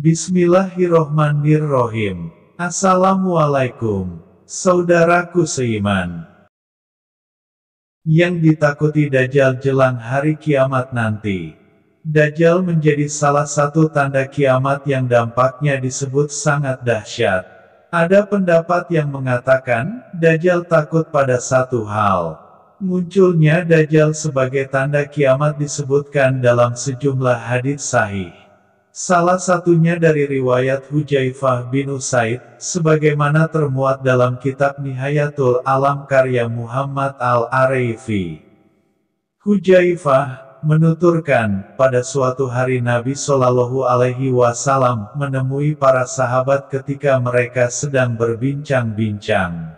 Bismillahirrohmanirrohim. Assalamualaikum, saudaraku seiman. Yang ditakuti Dajjal jelang hari kiamat nanti. Dajjal menjadi salah satu tanda kiamat yang dampaknya disebut sangat dahsyat. Ada pendapat yang mengatakan, Dajjal takut pada satu hal. Munculnya Dajjal sebagai tanda kiamat disebutkan dalam sejumlah hadits sahih. Salah satunya dari riwayat Hudzaifah bin Usaid, sebagaimana termuat dalam kitab Nihayatul Alam karya Muhammad al-Araifi. Hudzaifah menuturkan, pada suatu hari Nabi Shallallahu Alaihi Wasallam menemui para sahabat ketika mereka sedang berbincang-bincang.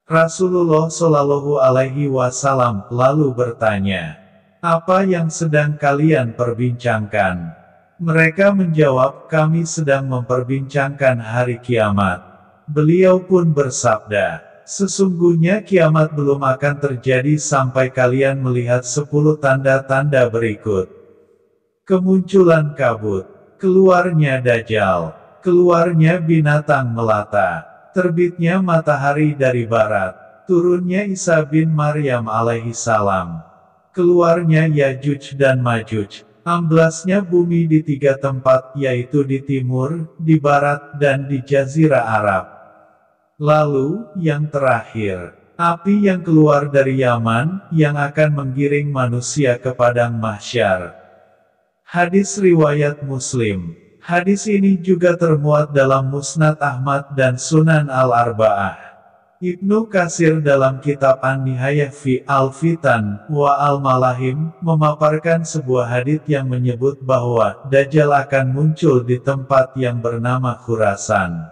Rasulullah Shallallahu Alaihi Wasallam lalu bertanya, "Apa yang sedang kalian perbincangkan?" Mereka menjawab, "Kami sedang memperbincangkan hari kiamat." Beliau pun bersabda, "Sesungguhnya kiamat belum akan terjadi sampai kalian melihat 10 tanda-tanda berikut. Kemunculan kabut, keluarnya Dajjal, keluarnya binatang melata, terbitnya matahari dari barat, turunnya Isa bin Maryam alaihissalam, keluarnya Yajuj dan Majuj, amblasnya bumi di 3 tempat yaitu di timur, di barat dan di Jazirah Arab. Lalu, yang terakhir, api yang keluar dari Yaman, yang akan menggiring manusia ke padang mahsyar." Hadis riwayat Muslim. Hadis ini juga termuat dalam Musnad Ahmad dan Sunan Al-Arba'ah. Ibnu Katsir dalam kitab An-Nihayah fi Al-Fitan wa Al-Malahim, memaparkan sebuah hadits yang menyebut bahwa Dajjal akan muncul di tempat yang bernama Khurasan.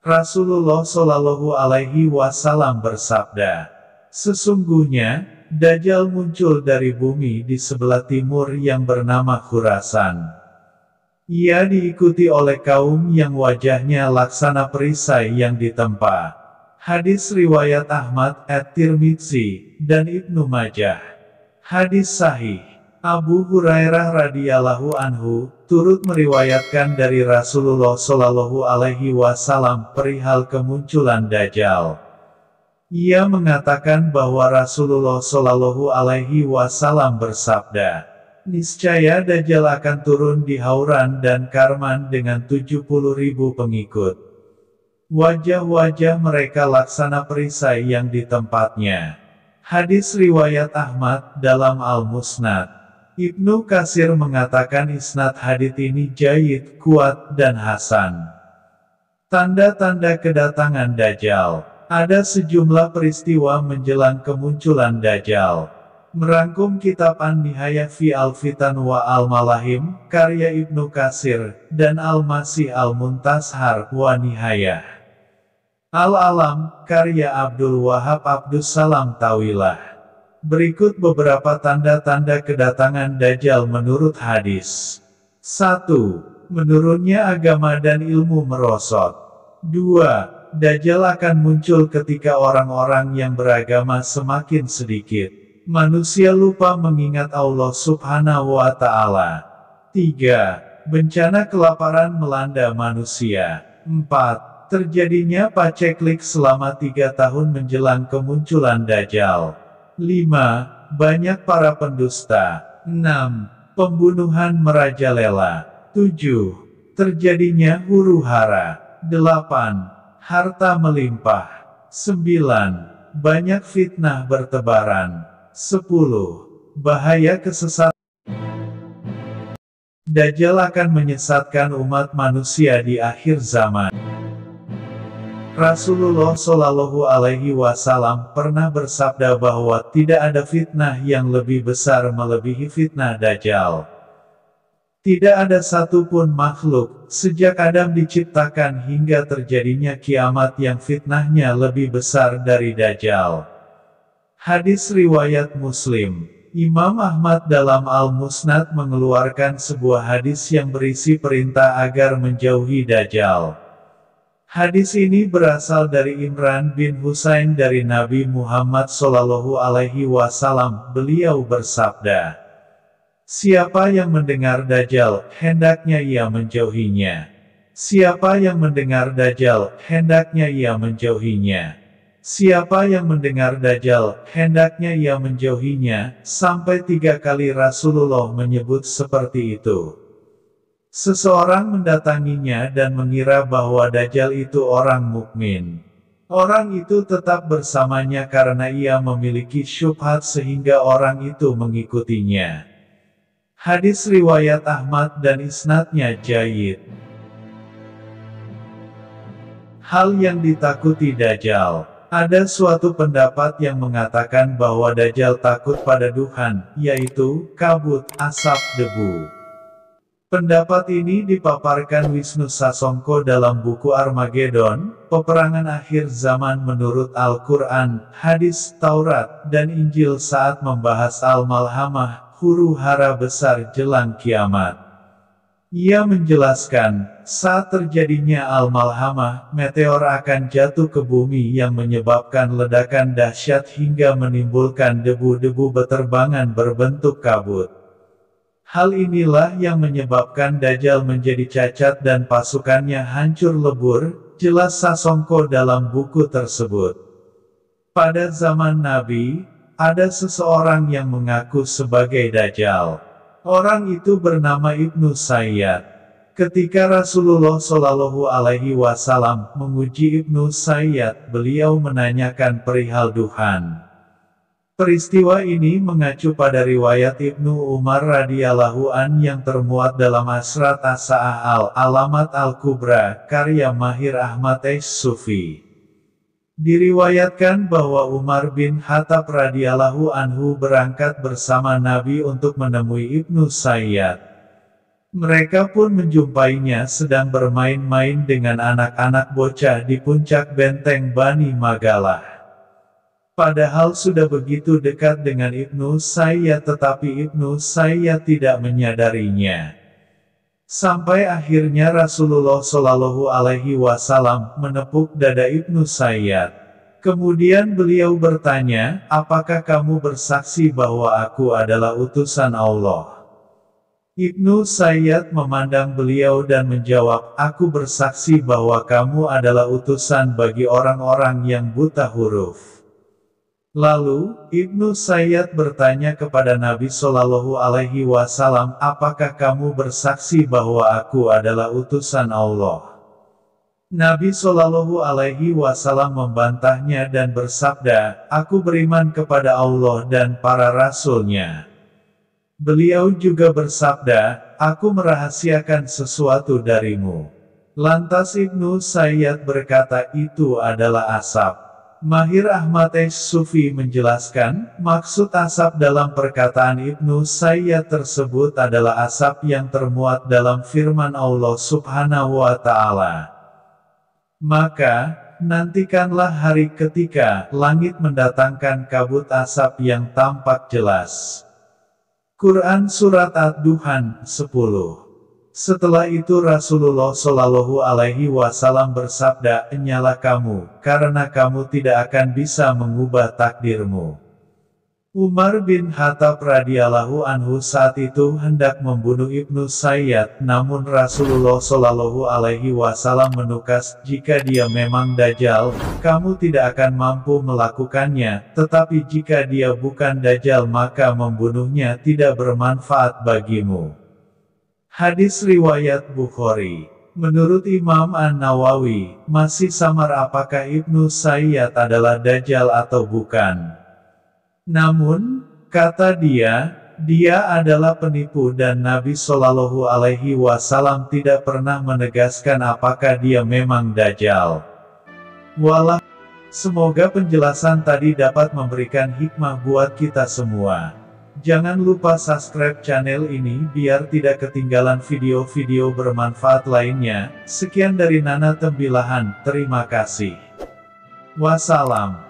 Rasulullah Shallallahu Alaihi Wasallam bersabda, "Sesungguhnya, Dajjal muncul dari bumi di sebelah timur yang bernama Khurasan. Ia diikuti oleh kaum yang wajahnya laksana perisai yang ditempa." Hadis riwayat Ahmad, At-Tirmidzi, dan Ibnu Majah. Hadis sahih. Abu Hurairah radhiyallahu anhu turut meriwayatkan dari Rasulullah Shallallahu Alaihi Wasallam perihal kemunculan Dajjal. Ia mengatakan bahwa Rasulullah Shallallahu Alaihi Wasallam bersabda, "Niscaya Dajjal akan turun di Hauran dan Karman dengan 70.000 pengikut. Wajah-wajah mereka laksana perisai yang di tempatnya." Hadis riwayat Ahmad dalam Al-Musnad. Ibnu Katsir mengatakan isnad hadits ini jayyid, kuat, dan hasan. Tanda-tanda kedatangan Dajjal. Ada sejumlah peristiwa menjelang kemunculan Dajjal. Merangkum kitab An-Nihayah fi Al-Fitan wa Al-Malahim, karya Ibnu Katsir, dan Al-Masih Al-Muntashar wa Nihayah Al-Alam, karya Abdul Wahab Abdus Salam Tawilah. Berikut beberapa tanda-tanda kedatangan Dajjal menurut hadis. 1. Menurunnya agama dan ilmu merosot. 2. Dajjal akan muncul ketika orang-orang yang beragama semakin sedikit. Manusia lupa mengingat Allah Subhanahu wa Ta'ala. 3. Bencana kelaparan melanda manusia. 4. Terjadinya paceklik selama 3 tahun menjelang kemunculan Dajjal. 5. Banyak para pendusta. 6. Pembunuhan merajalela. 7. Terjadinya huru-hara. 8. Harta melimpah. 9. Banyak fitnah bertebaran. 10. Bahaya kesesatan. Dajjal akan menyesatkan umat manusia di akhir zaman. Rasulullah Shallallahu Alaihi Wasallam pernah bersabda bahwa tidak ada fitnah yang lebih besar melebihi fitnah Dajjal. Tidak ada satupun makhluk, sejak Adam diciptakan hingga terjadinya kiamat yang fitnahnya lebih besar dari Dajjal. Hadis riwayat Muslim. Imam Ahmad dalam Al-Musnad mengeluarkan sebuah hadis yang berisi perintah agar menjauhi Dajjal. Hadis ini berasal dari Imran bin Husain dari Nabi Muhammad Shallallahu Alaihi Wasallam. Beliau bersabda, Siapa yang mendengar Dajjal, hendaknya ia menjauhinya. Siapa yang mendengar Dajjal, hendaknya ia menjauhinya. Siapa yang mendengar Dajjal, hendaknya ia menjauhinya, sampai 3 kali Rasulullah menyebut seperti itu. Seseorang mendatanginya dan mengira bahwa Dajjal itu orang mukmin. Orang itu tetap bersamanya karena ia memiliki syubhat sehingga orang itu mengikutinya. Hadis riwayat Ahmad dan isnadnya jayyid. Hal yang ditakuti Dajjal. Ada suatu pendapat yang mengatakan bahwa Dajjal takut pada duhan, yaitu kabut, asap, debu. Pendapat ini dipaparkan Wisnu Sasongko dalam buku Armageddon, Peperangan Akhir Zaman menurut Al-Quran, Hadis, Taurat, dan Injil saat membahas Al-Malhamah, huru-hara besar jelang kiamat. Ia menjelaskan, saat terjadinya Al-Malhamah, meteor akan jatuh ke bumi yang menyebabkan ledakan dahsyat hingga menimbulkan debu-debu beterbangan berbentuk kabut. Hal inilah yang menyebabkan Dajjal menjadi cacat dan pasukannya hancur lebur, jelas Sasongko dalam buku tersebut. Pada zaman Nabi, ada seseorang yang mengaku sebagai Dajjal. Orang itu bernama Ibnu Sayyad. Ketika Rasulullah Shallallahu Alaihi Wasallam menguji Ibnu Sayyad, beliau menanyakan perihal duhan. Peristiwa ini mengacu pada riwayat Ibnu Umar radhiyallahu an yang termuat dalam Asrat As-Sa'ah Al-Alamat Al-Kubra, karya Mahir Ahmad As-Sufi. Diriwayatkan bahwa Umar bin Khattab radhiyallahu anhu berangkat bersama Nabi untuk menemui Ibnu Sayyad. Mereka pun menjumpainya sedang bermain-main dengan anak-anak bocah di puncak benteng Bani Magalah. Padahal sudah begitu dekat dengan Ibnu Sayyad tetapi Ibnu Sayyad tidak menyadarinya. Sampai akhirnya Rasulullah Shallallahu Alaihi Wasallam menepuk dada Ibnu Sayyad. Kemudian beliau bertanya, apakah kamu bersaksi bahwa aku adalah utusan Allah? Ibnu Sayyad memandang beliau dan menjawab, aku bersaksi bahwa kamu adalah utusan bagi orang-orang yang buta huruf. Lalu, Ibnu Sayyad bertanya kepada Nabi Shallallahu Alaihi Wasallam, apakah kamu bersaksi bahwa aku adalah utusan Allah? Nabi Shallallahu Alaihi Wasallam membantahnya dan bersabda, aku beriman kepada Allah dan para rasulnya. Beliau juga bersabda, aku merahasiakan sesuatu darimu. Lantas Ibnu Sayyad berkata, itu adalah asap. Mahir Ahmad As-Sufi menjelaskan, maksud asap dalam perkataan Ibnu Sayyad tersebut adalah asap yang termuat dalam firman Allah Subhanahu wa Ta'ala. Maka, nantikanlah hari ketika langit mendatangkan kabut asap yang tampak jelas. Quran Surat Ad-Duhan 10. Setelah itu Rasulullah Shallallahu Alaihi Wasallam bersabda, "Nyalah kamu, karena kamu tidak akan bisa mengubah takdirmu." Umar bin Khattab radhiyallahu anhu saat itu hendak membunuh Ibnu Sayyad, namun Rasulullah Shallallahu Alaihi Wasallam menukas, jika dia memang Dajjal, kamu tidak akan mampu melakukannya, tetapi jika dia bukan Dajjal maka membunuhnya tidak bermanfaat bagimu. Hadis riwayat Bukhari. Menurut Imam An-Nawawi, masih samar apakah Ibnu Sayyad adalah Dajjal atau bukan. Namun, kata dia adalah penipu dan Nabi Shallallahu Alaihi Wasallam tidak pernah menegaskan apakah dia memang Dajjal. Walah, semoga penjelasan tadi dapat memberikan hikmah buat kita semua. Jangan lupa subscribe channel ini biar tidak ketinggalan video-video bermanfaat lainnya. Sekian dari Nana Tembilahan, terima kasih. Wassalam.